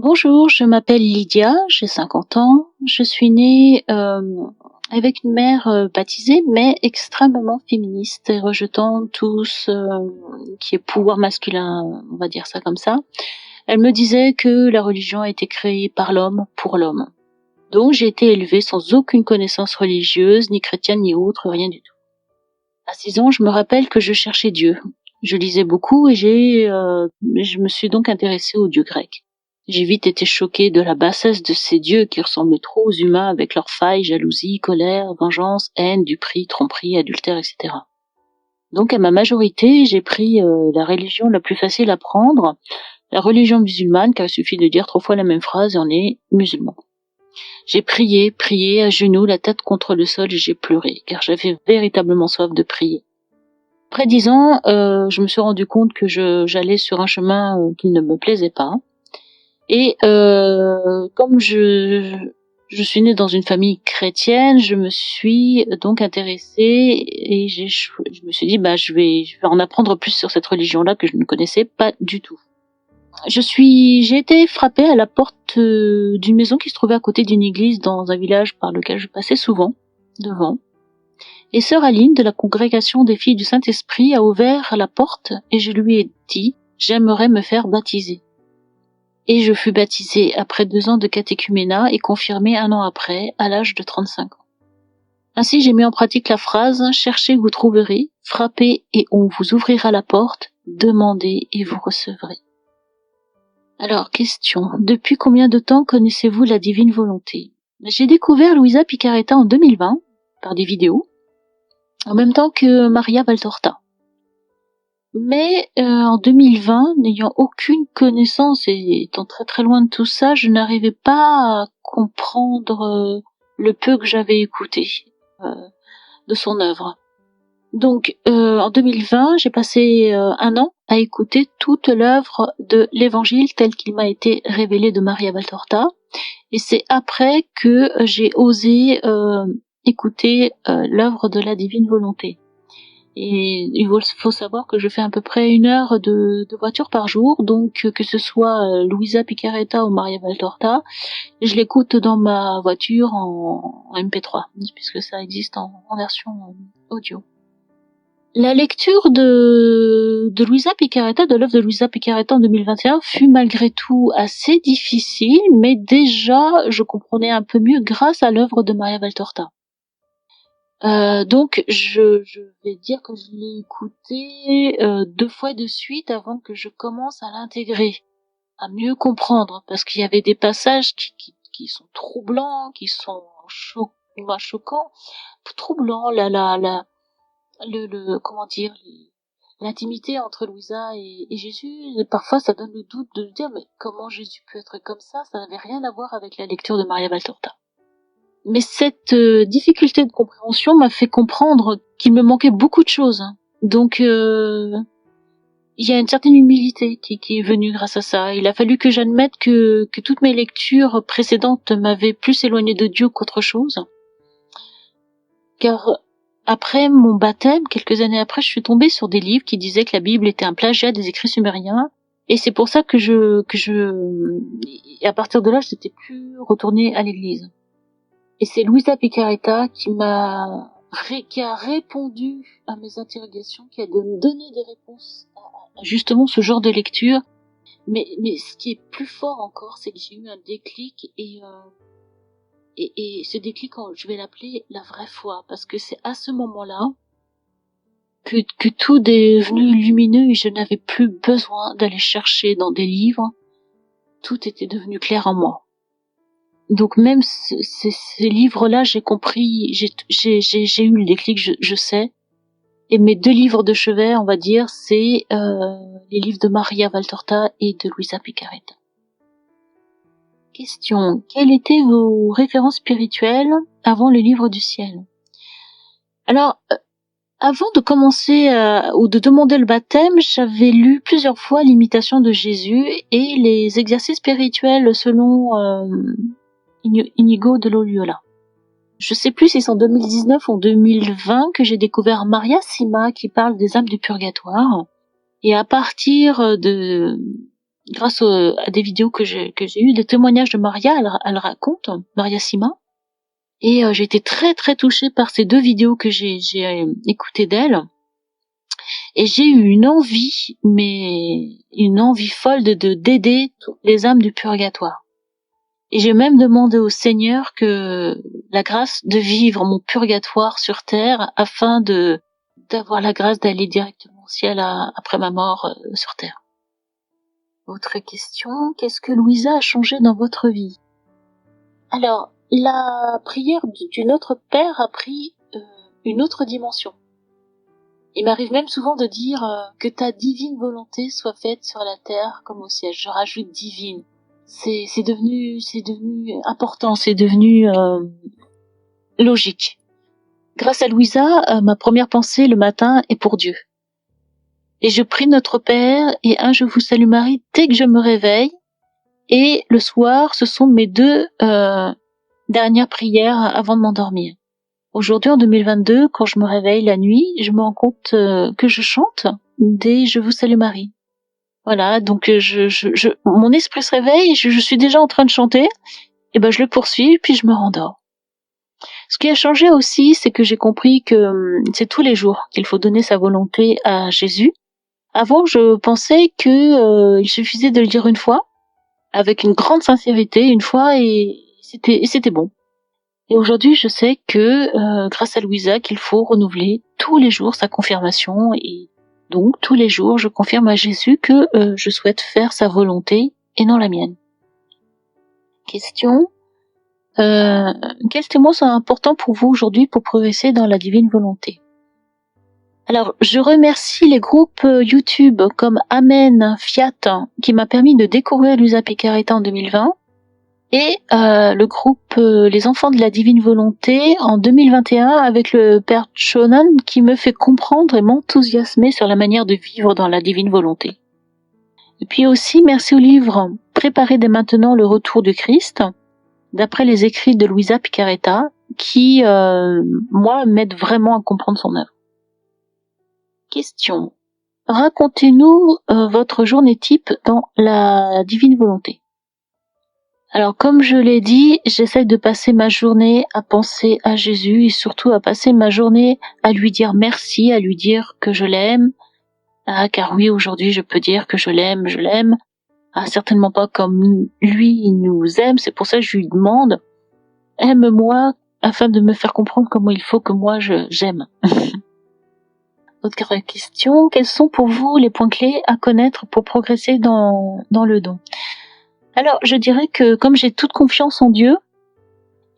Bonjour, je m'appelle Lydia, j'ai 50 ans. Je suis née avec une mère baptisée, mais extrêmement féministe et rejetant tout ce qui est pouvoir masculin, on va dire ça comme ça. Elle me disait que la religion a été créée par l'homme pour l'homme. Donc j'ai été élevée sans aucune connaissance religieuse, ni chrétienne, ni autre, rien du tout. À 6 ans, je me rappelle que je cherchais Dieu. Je lisais beaucoup et je me suis donc intéressée aux dieux grecs. J'ai vite été choquée de la bassesse de ces dieux qui ressemblaient trop aux humains avec leurs failles, jalousie, colère, vengeance, haine, duperie, tromperie, adultère, etc. Donc à ma majorité, j'ai pris la religion la plus facile à prendre, la religion musulmane, car il suffit de dire 3 fois la même phrase et on est musulman. J'ai prié à genoux, la tête contre le sol et j'ai pleuré, car j'avais véritablement soif de prier. Après 10 ans, je me suis rendu compte que j'allais sur un chemin qui ne me plaisait pas. Et comme je suis née dans une famille chrétienne, je me suis donc intéressée et je me suis dit je vais en apprendre plus sur cette religion-là que je ne connaissais pas du tout. J'ai été frappée à la porte d'une maison qui se trouvait à côté d'une église dans un village par lequel je passais souvent devant. Et sœur Aline de la congrégation des filles du Saint-Esprit a ouvert la porte et je lui ai dit « J'aimerais me faire baptiser ». Et je fus baptisée après 2 ans de catéchuménat et confirmée 1 an après, à l'âge de 35 ans. Ainsi, j'ai mis en pratique la phrase « Cherchez, vous trouverez, frappez et on vous ouvrira la porte, demandez et vous recevrez ». Alors, question. Depuis combien de temps connaissez-vous la divine volonté? J'ai découvert Luisa Picaretta en 2020, par des vidéos, en même temps que Maria Valtorta. Mais en 2020, n'ayant aucune connaissance et étant très très loin de tout ça, je n'arrivais pas à comprendre le peu que j'avais écouté de son œuvre. Donc en 2020, j'ai passé 1 an à écouter toute l'œuvre de l'Évangile tel qu'il m'a été révélé de Maria Valtorta, et c'est après que j'ai osé écouter l'œuvre de la divine volonté. Et il faut savoir que je fais à peu près 1 heure de voiture par jour, donc que ce soit Luisa Picaretta ou Maria Valtorta, je l'écoute dans ma voiture en MP3, puisque ça existe en version audio. La lecture de Luisa Picaretta, de l'œuvre de Luisa Picaretta en 2021 fut malgré tout assez difficile, mais déjà je comprenais un peu mieux grâce à l'œuvre de Maria Valtorta. Donc je vais dire que je l'ai écouté 2 fois de suite avant que je commence à l'intégrer, à mieux comprendre, parce qu'il y avait des passages qui sont troublants, qui sont choquants, troublants, comment dire, l'intimité entre Louisa et Jésus, et parfois ça donne le doute de dire mais comment Jésus peut être comme ça n'avait rien à voir avec la lecture de Maria Valtorta. Mais cette difficulté de compréhension m'a fait comprendre qu'il me manquait beaucoup de choses. Donc il y a une certaine humilité qui est venue grâce à ça. Il a fallu que j'admette que toutes mes lectures précédentes m'avaient plus éloigné de Dieu qu'autre chose. Car après mon baptême, quelques années après, je suis tombée sur des livres qui disaient que la Bible était un plagiat des écrits sumériens. Et c'est pour ça que et à partir de là, je n'étais plus retournée à l'église. Et c'est Luisa Picaretta qui a répondu à mes interrogations, qui a donné des réponses à justement ce genre de lecture. Mais ce qui est plus fort encore, c'est que j'ai eu un déclic et ce déclic, je vais l'appeler la vraie foi, parce que c'est à ce moment-là que tout est devenu lumineux et je n'avais plus besoin d'aller chercher dans des livres. Tout était devenu clair en moi. Donc même ces livres-là, j'ai compris, j'ai eu le déclic, je sais. Et mes 2 livres de chevet, on va dire, c'est les livres de Maria Valtorta et de Luisa Picaretta. Question. Quelles étaient vos références spirituelles avant le livre du ciel? Alors, avant de commencer ou de demander le baptême, j'avais lu plusieurs fois l'imitation de Jésus et les exercices spirituels selon Inigo de Loyola. Je sais plus si c'est en 2019 ou en 2020 que j'ai découvert Maria Sima qui parle des âmes du purgatoire. Et à partir de à des vidéos que j'ai eues, des témoignages de Maria, elle raconte, Maria Sima. Et j'ai été très très touchée par ces 2 vidéos que j'ai écoutées d'elle. Et j'ai eu une envie folle d'aider toutes les âmes du purgatoire. Et j'ai même demandé au Seigneur que la grâce de vivre mon purgatoire sur terre afin d'avoir la grâce d'aller directement au ciel après ma mort sur terre. Autre question, qu'est-ce que Louisa a changé dans votre vie? Alors, la prière du Notre Père a pris une autre dimension. Il m'arrive même souvent de dire que ta divine volonté soit faite sur la terre comme au ciel. Je rajoute divine. C'est devenu important, c'est devenu logique. Grâce à Louisa, ma première pensée le matin est pour Dieu. Et je prie Notre Père et un Je vous salue Marie dès que je me réveille. Et le soir, ce sont mes 2 dernières prières avant de m'endormir. Aujourd'hui, en 2022, quand je me réveille la nuit, je me rends compte que je chante des Je vous salue Marie. Voilà, donc mon esprit se réveille, je suis déjà en train de chanter, et ben je le poursuis, puis je me rendors. Ce qui a changé aussi, c'est que j'ai compris que c'est tous les jours qu'il faut donner sa volonté à Jésus. Avant, je pensais que il suffisait de le dire une fois, avec une grande sincérité, une fois, et c'était bon. Et aujourd'hui, je sais que grâce à Louisa, qu'il faut renouveler tous les jours sa confirmation, et donc tous les jours, je confirme à Jésus que je souhaite faire sa volonté et non la mienne. Question. Quels témoins sont importants pour vous aujourd'hui pour progresser dans la divine volonté? Alors, je remercie les groupes YouTube comme Amen, Fiat, qui m'a permis de découvrir Luisa Picaretta en 2020, et le groupe Les Enfants de la Divine Volonté en 2021 avec le Père Shonan, qui me fait comprendre et m'enthousiasmer sur la manière de vivre dans la Divine Volonté. Et puis aussi, merci au livre Préparez dès maintenant le retour du Christ, d'après les écrits de Luisa Picaretta, qui, moi, m'aide vraiment à comprendre son œuvre. Question. Racontez-nous votre journée type dans la Divine Volonté. Alors, comme je l'ai dit, j'essaie de passer ma journée à penser à Jésus et surtout à passer ma journée à lui dire merci, à lui dire que je l'aime. Ah, car oui, aujourd'hui, je peux dire que je l'aime. Ah, certainement pas comme lui, il nous aime. C'est pour ça que je lui demande, aime-moi, afin de me faire comprendre comment il faut que moi j'aime. Autre question, quels sont pour vous les points clés à connaître pour progresser dans le don? Alors, je dirais que comme j'ai toute confiance en Dieu,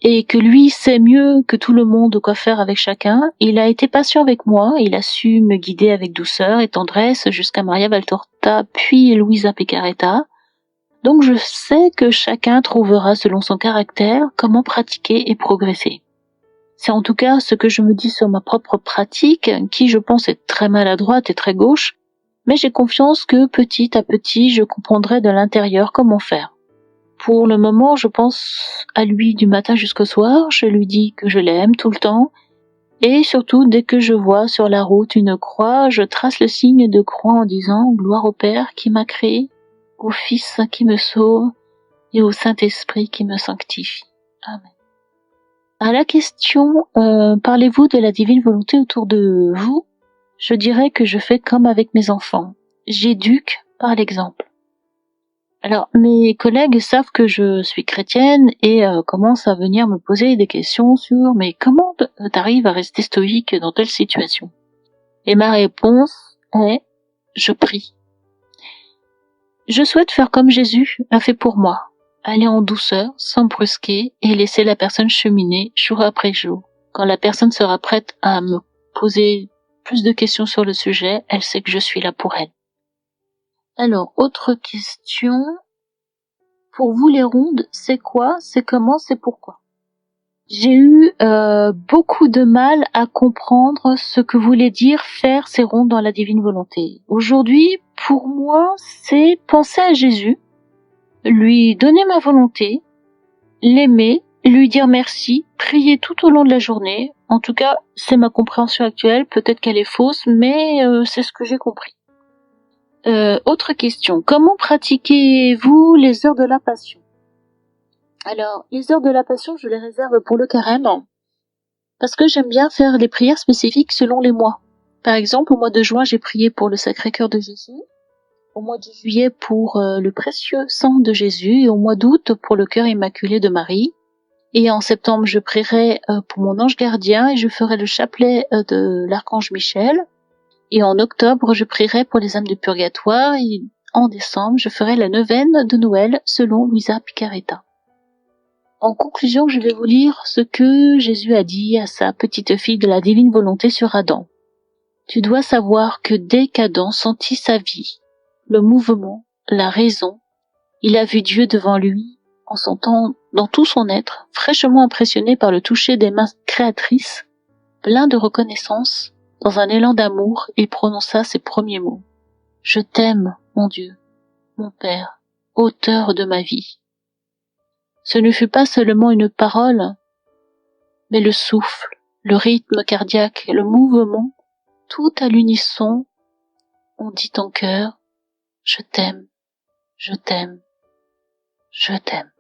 et que lui sait mieux que tout le monde quoi faire avec chacun, il a été patient avec moi, il a su me guider avec douceur et tendresse jusqu'à Maria Valtorta, puis Luisa Picaretta. Donc je sais que chacun trouvera selon son caractère comment pratiquer et progresser. C'est en tout cas ce que je me dis sur ma propre pratique, qui je pense est très maladroite et très gauche, mais j'ai confiance que petit à petit je comprendrai de l'intérieur comment faire. Pour le moment, je pense à lui du matin jusqu'au soir, je lui dis que je l'aime tout le temps, et surtout dès que je vois sur la route une croix, je trace le signe de croix en disant « Gloire au Père qui m'a créé, au Fils qui me sauve, et au Saint-Esprit qui me sanctifie. » Amen. À la question « Parlez-vous de la divine volonté autour de vous ?» Je dirais que je fais comme avec mes enfants. J'éduque par l'exemple. Alors, mes collègues savent que je suis chrétienne et commencent à venir me poser des questions sur « Mais comment t'arrives à rester stoïque dans telle situation ?» Et ma réponse est « Je prie. » Je souhaite faire comme Jésus a fait pour moi, aller en douceur, sans brusquer et laisser la personne cheminer jour après jour. Quand la personne sera prête à me poser plus de questions sur le sujet, elle sait que je suis là pour elle. Alors, autre question. Pour vous, les rondes, c'est quoi, c'est comment, c'est pourquoi? J'ai eu beaucoup de mal à comprendre ce que voulait dire faire ces rondes dans la divine volonté. Aujourd'hui, pour moi, c'est penser à Jésus, lui donner ma volonté, l'aimer, lui dire merci, prier tout au long de la journée. En tout cas, c'est ma compréhension actuelle, peut-être qu'elle est fausse, mais c'est ce que j'ai compris. Autre question. Comment pratiquez-vous les heures de la Passion? Alors, les heures de la Passion, je les réserve pour le carême, parce que j'aime bien faire des prières spécifiques selon les mois. Par exemple, au mois de juin, j'ai prié pour le Sacré-Cœur de Jésus, au mois de juillet pour le précieux sang de Jésus, et au mois d'août pour le Cœur Immaculé de Marie. Et en septembre, je prierai pour mon ange gardien et je ferai le chapelet de l'archange Michel. Et en octobre, je prierai pour les âmes du purgatoire. Et en décembre, je ferai la neuvaine de Noël selon Luisa Picaretta. En conclusion, je vais vous lire ce que Jésus a dit à sa petite fille de la divine volonté sur Adam. Tu dois savoir que dès qu'Adam sentit sa vie, le mouvement, la raison, il a vu Dieu devant lui, en sentant dans tout son être, fraîchement impressionné par le toucher des mains créatrices, plein de reconnaissance, dans un élan d'amour, il prononça ces premiers mots. Je t'aime, mon Dieu, mon Père, auteur de ma vie. Ce ne fut pas seulement une parole, mais le souffle, le rythme cardiaque, le mouvement, tout à l'unisson, on dit en chœur, je t'aime, je t'aime, je t'aime.